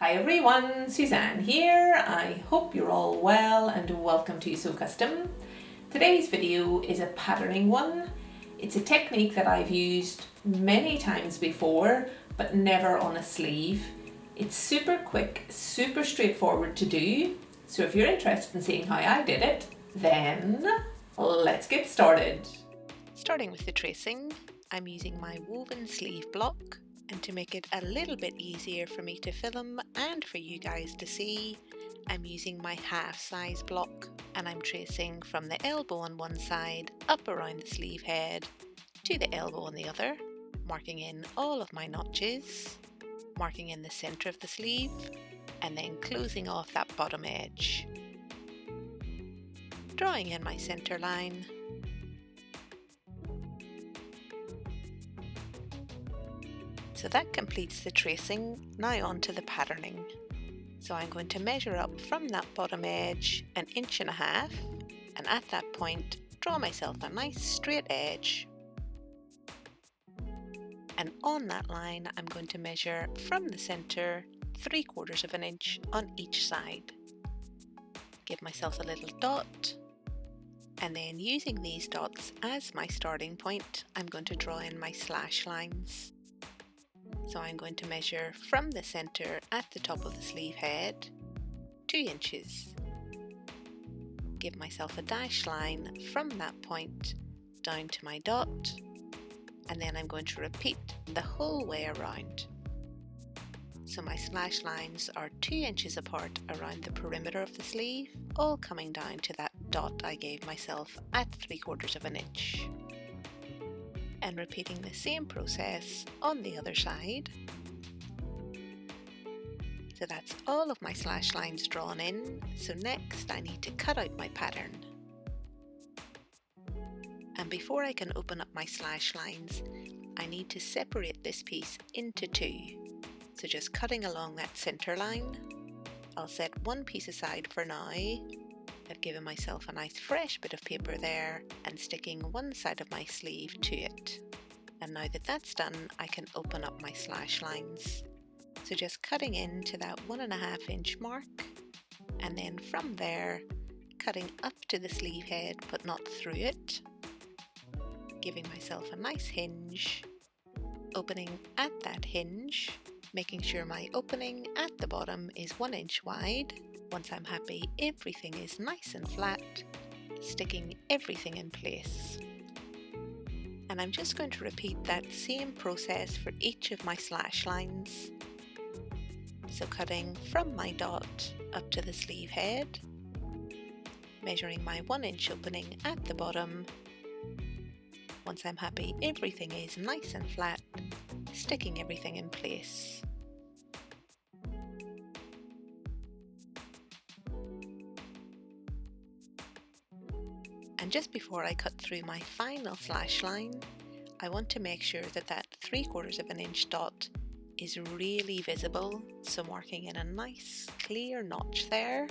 Hi everyone, Susanne here. I hope you're all well and welcome to Sew Custom. Today's video is a patterning one. It's a technique that I've used many times before, but never on a sleeve. It's super quick, super straightforward to do. So if you're interested in seeing how I did it, then let's get started. Starting with the tracing, I'm using my woven sleeve block, and to make it a little bit easier for me to film and for you guys to see, I'm using my half size block, and I'm tracing from the elbow on one side up around the sleeve head to the elbow on the other, marking in all of my notches, marking in the center of the sleeve, and then closing off that bottom edge. Drawing in my center line, so that completes the tracing. Now on to the patterning. So I'm going to measure up from that bottom edge 1.5 inches, and at that point draw myself a nice straight edge, and on that line I'm going to measure from the center 3/4 inch on each side. Give myself a little dot, and then using these dots as my starting point, I'm going to draw in my slash lines. So I'm going to measure from the center at the top of the sleeve head 2 inches. Give myself a dash line from that point down to my dot, and then I'm going to repeat the whole way around. So my slash lines are 2 inches apart around the perimeter of the sleeve, all coming down to that dot I gave myself at 3/4 inch. And repeating the same process on the other side. So that's all of my slash lines drawn in. So next I need to cut out my pattern. And before I can open up my slash lines, I need to separate this piece into two. So just cutting along that center line, I'll set one piece aside for now. I've given myself a nice fresh bit of paper there and sticking one side of my sleeve to it. And now that that's done, I can open up my slash lines. So just cutting into that 1.5 inch mark, and then from there, cutting up to the sleeve head but not through it. Giving myself a nice hinge, opening at that hinge, making sure my opening at the bottom is 1 inch wide. Once I'm happy everything is nice and flat, sticking everything in place. And I'm just going to repeat that same process for each of my slash lines. So cutting from my dot up to the sleeve head, measuring my 1 inch opening at the bottom. Once I'm happy everything is nice and flat, sticking everything in place. And just before I cut through my final slash line, I want to make sure that that 3/4 inch dot is really visible, so marking in a nice clear notch there.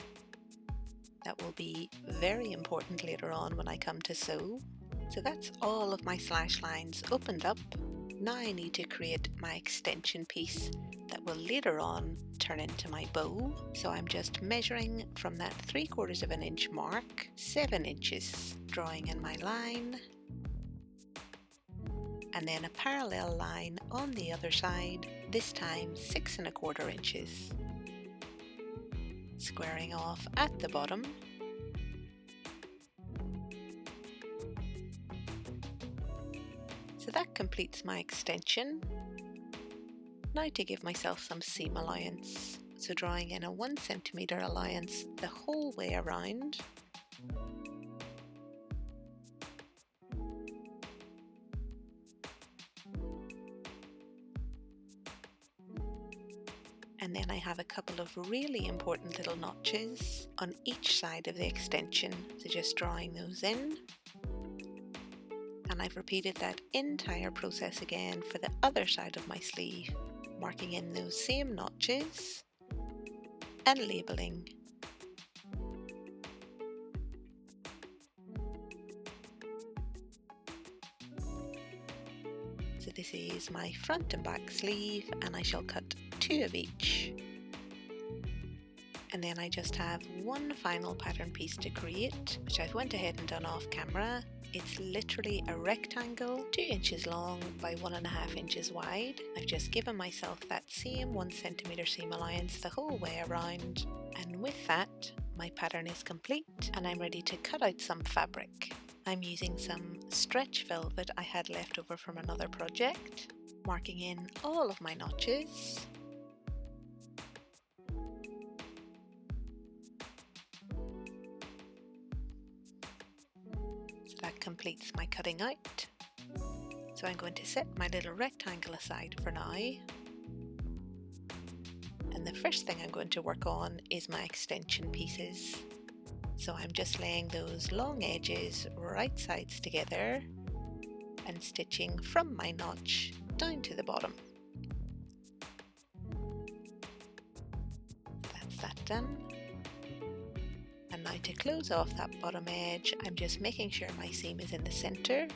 That will be very important later on when I come to sew. So that's all of my slash lines opened up. Now I need to create my extension piece that will later on turn into my bow. So I'm just measuring from that 3/4 inch mark 7 inches, drawing in my line, and then a parallel line on the other side, this time 6¼ inches. Squaring off at the bottom. So that completes my extension. Now to give myself some seam allowance. So drawing in a 1 centimeter allowance the whole way around. And then I have a couple of really important little notches on each side of the extension. So just drawing those in. And I've repeated that entire process again for the other side of my sleeve, marking in those same notches and labeling. So this is my front and back sleeve, and I shall cut 2 of each. And then I just have one final pattern piece to create, which I've went ahead and done off camera. It's literally a rectangle, 2 inches long by 1.5 inches wide. I've just given myself that same 1 centimeter seam allowance the whole way around. And with that, my pattern is complete and I'm ready to cut out some fabric. I'm using some stretch velvet I had left over from another project, marking in all of my notches. So that completes my cutting out. So I'm going to set my little rectangle aside for now. And the first thing I'm going to work on is my extension pieces. So I'm just laying those long edges right sides together and stitching from my notch down to the bottom. That's that done. And now to close off that bottom edge, I'm just making sure my seam is in the center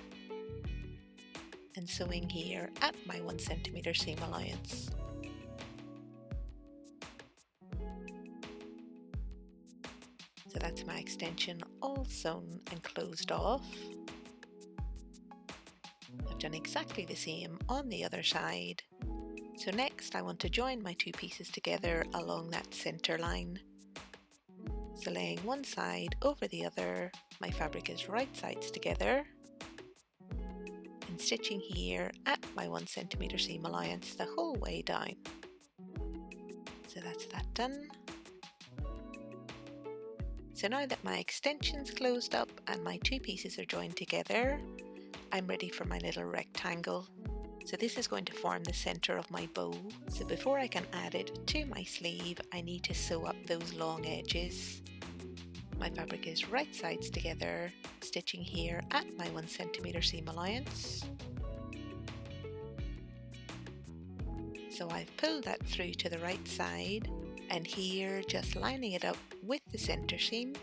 and sewing here at my 1 centimeter seam allowance. So that's my extension all sewn and closed off. I've done exactly the same on the other side. So next I want to join my two pieces together along that center line. So laying one side over the other, my fabric is right sides together, and stitching here at my 1 centimeter seam allowance the whole way down. So that's that done. So now that my extension's closed up and my two pieces are joined together, I'm ready for my little rectangle. So this is going to form the center of my bow. So before I can add it to my sleeve, I need to sew up those long edges. My fabric is right sides together, stitching here at my 1 centimeter seam allowance. So I've pulled that through to the right side, and here just lining it up with the center seam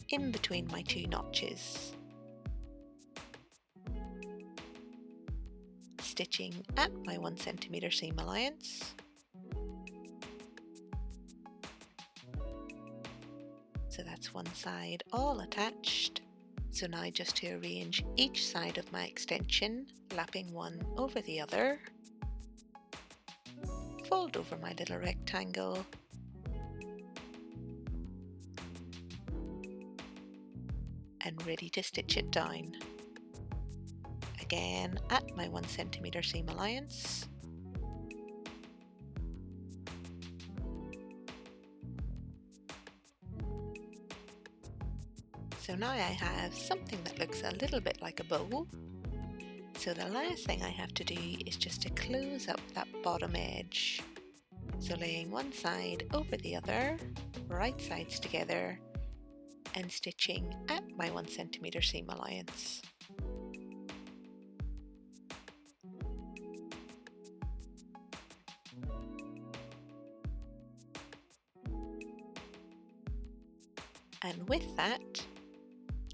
in between my two notches. Stitching at my 1 centimeter seam allowance. So that's one side all attached. So now just to arrange each side of my extension, lapping one over the other. Fold over my little rectangle. And ready to stitch it down. Again at my 1 centimeter seam allowance. So now I have something that looks a little bit like a bow. So the last thing I have to do is just to close up that bottom edge. So laying one side over the other, right sides together, and stitching at my 1 centimeter seam allowance. And with that,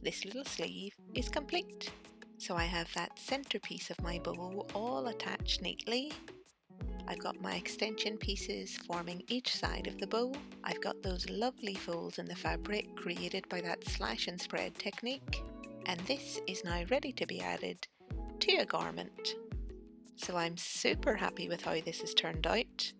this little sleeve is complete. So I have that centerpiece of my bow all attached neatly. I've got my extension pieces forming each side of the bow. I've got those lovely folds in the fabric created by that slash and spread technique. And this is now ready to be added to a garment. So I'm super happy with how this has turned out.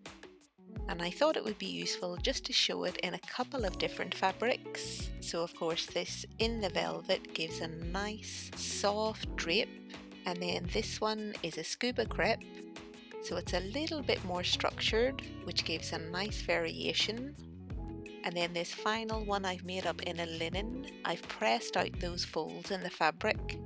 And I thought it would be useful just to show it in a couple of different fabrics. So of course this in the velvet gives a nice soft drape, and then this one is a scuba crepe, so it's a little bit more structured, which gives a nice variation. And then this final one I've made up in a linen. I've pressed out those folds in the fabric,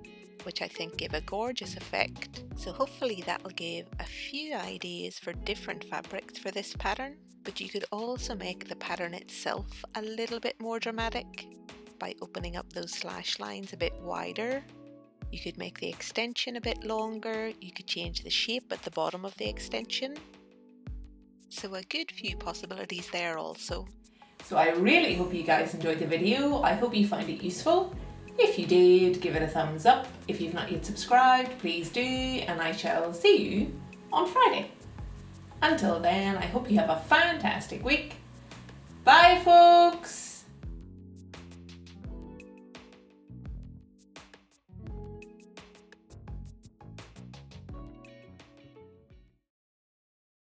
which I think give a gorgeous effect. So hopefully that'll give a few ideas for different fabrics for this pattern. But you could also make the pattern itself a little bit more dramatic by opening up those slash lines a bit wider. You could make the extension a bit longer. You could change the shape at the bottom of the extension. So a good few possibilities there also. So I really hope you guys enjoyed the video. I hope you found it useful. If you did, give it a thumbs up. If you've not yet subscribed, please do, and I shall see you on Friday. Until then, I hope you have a fantastic week. Bye folks!